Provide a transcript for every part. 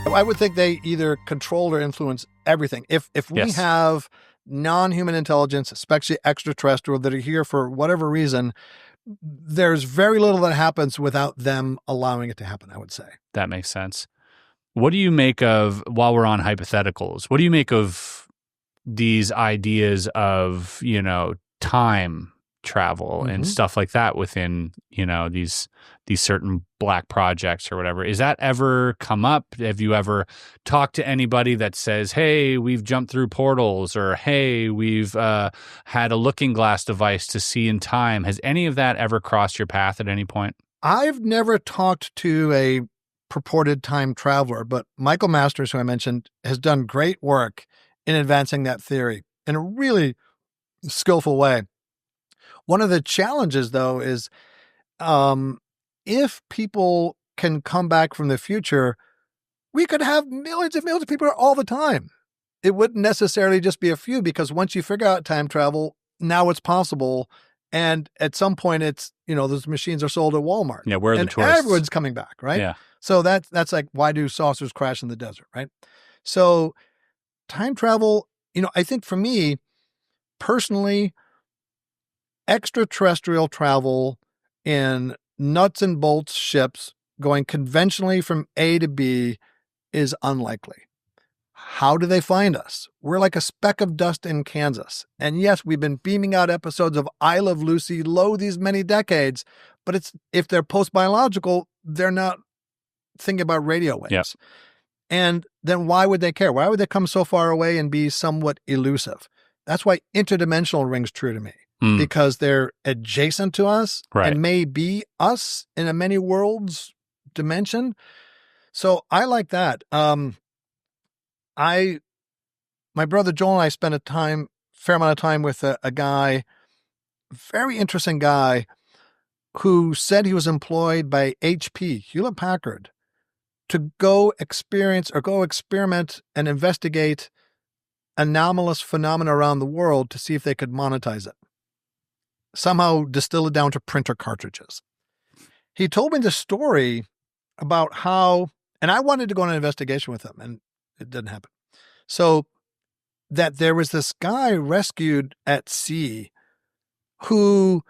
I would think they either control or influence everything. If we Yes. have non-human intelligence, especially extraterrestrial, that are here for whatever reason, there's very little that happens without them allowing it to happen, I would say. That makes sense. What do you make of, while we're on hypotheticals, what do you make of these ideas of, time travel and stuff like that within, these certain black projects or whatever? Is that ever come up? Have you ever talked to anybody that says, hey, we've jumped through portals, or hey, we've had a looking glass device to see in time? Has any of that ever crossed your path at any point? I've never talked to a purported time traveler, but Michael Masters, who I mentioned, has done great work in advancing that theory in a really skillful way. One of the challenges, though, is if people can come back from the future, we could have millions and millions of people all the time. It wouldn't necessarily just be a few, because once you figure out time travel, now it's possible. And at some point, it's, those machines are sold at Walmart. Yeah, where are the and tourists? Everyone's coming back, right? Yeah. So that's like, why do saucers crash in the desert, right? So time travel, I think for me, personally, extraterrestrial travel in nuts and bolts ships going conventionally from A to B is unlikely. How do they find us? We're like a speck of dust in Kansas. And yes, we've been beaming out episodes of I Love Lucy these many decades, but if they're post-biological, they're not thinking about radio waves. Yep. And then why would they care? Why would they come so far away and be somewhat elusive? That's why interdimensional rings true to me, because they're adjacent to us and may be us in a many worlds dimension. So I like that. My brother Joel and I spent a fair amount of time with a guy, very interesting guy, who said he was employed by HP, Hewlett Packard, to go experiment and investigate anomalous phenomena around the world to see if they could monetize it. Somehow distill it down to printer cartridges. He told me the story about how, and I wanted to go on an investigation with him, and it didn't happen. So that there was this guy rescued at sea who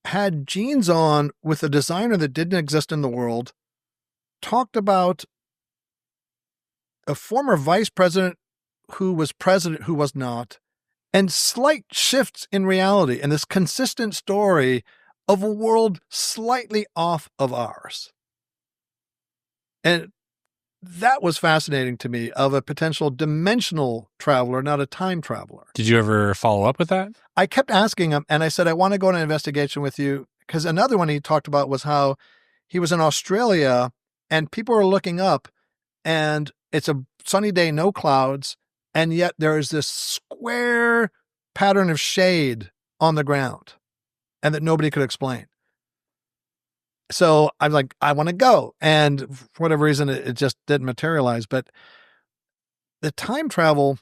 had jeans on with a designer that didn't exist in the world, talked about a former vice president who was president who was not, and slight shifts in reality, and this consistent story of a world slightly off of ours. And that was fascinating to me, of a potential dimensional traveler, not a time traveler. Did you ever follow up with that? I kept asking him, and I said, I want to go on an investigation with you, because another one he talked about was how he was in Australia and people are looking up and it's a sunny day, no clouds, and yet there is this square pattern of shade on the ground, and that nobody could explain. So I'm like, I want to go. And for whatever reason, it just didn't materialize. But the time travel,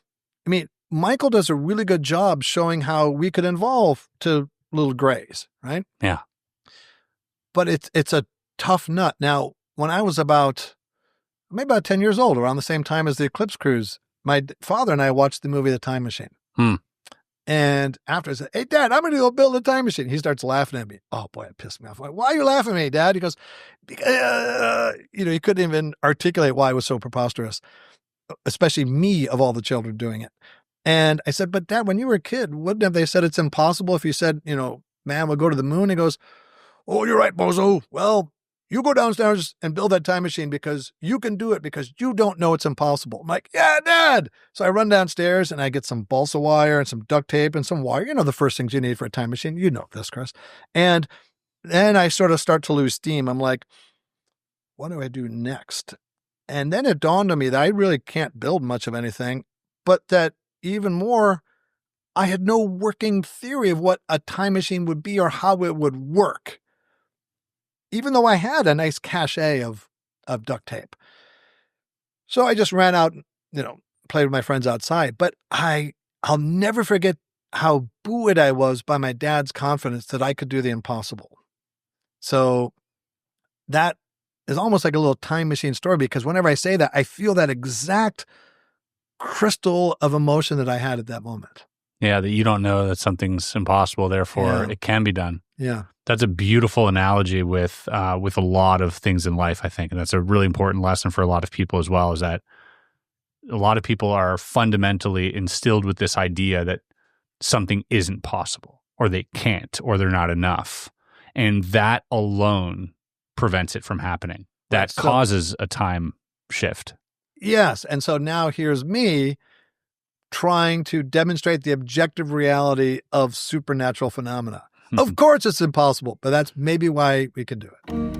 Michael does a really good job showing how we could evolve to little grays, right? Yeah. But it's a tough nut. Now, when I was maybe about 10 years old, around the same time as the Eclipse cruise, my father and I watched the movie The Time Machine. And after I said, hey, Dad, I'm going to go build a time machine. He starts laughing at me. Oh, boy, it pissed me off. I'm like, why are you laughing at me, Dad? He goes, he couldn't even articulate why it was so preposterous, especially me of all the children doing it. And I said, but Dad, when you were a kid, wouldn't have they said it's impossible if you said, man, we'll go to the moon? He goes, oh, you're right, bozo. Well, you go downstairs and build that time machine because you can do it, because you don't know it's impossible. I'm like, yeah, Dad. So I run downstairs and I get some balsa wire and some duct tape and some wire. The first things you need for a time machine. You know this, Chris. And then I sort of start to lose steam. I'm like, what do I do next? And then it dawned on me that I really can't build much of anything, but that even more, I had no working theory of what a time machine would be or how it would work, even though I had a nice cachet of duct tape. So I just ran out, played with my friends outside. But I'll never forget how buoyed I was by my dad's confidence that I could do the impossible. So that is almost like a little time machine story, because whenever I say that, I feel that exact crystal of emotion that I had at that moment. Yeah, that you don't know that something's impossible, therefore it can be done. Yeah. That's a beautiful analogy with a lot of things in life, I think. And that's a really important lesson for a lot of people as well, is that a lot of people are fundamentally instilled with this idea that something isn't possible, or they can't, or they're not enough. And that alone prevents it from happening. That causes a time shift. Yes. And so now here's me trying to demonstrate the objective reality of supernatural phenomena. Of course it's impossible, but that's maybe why we can do it.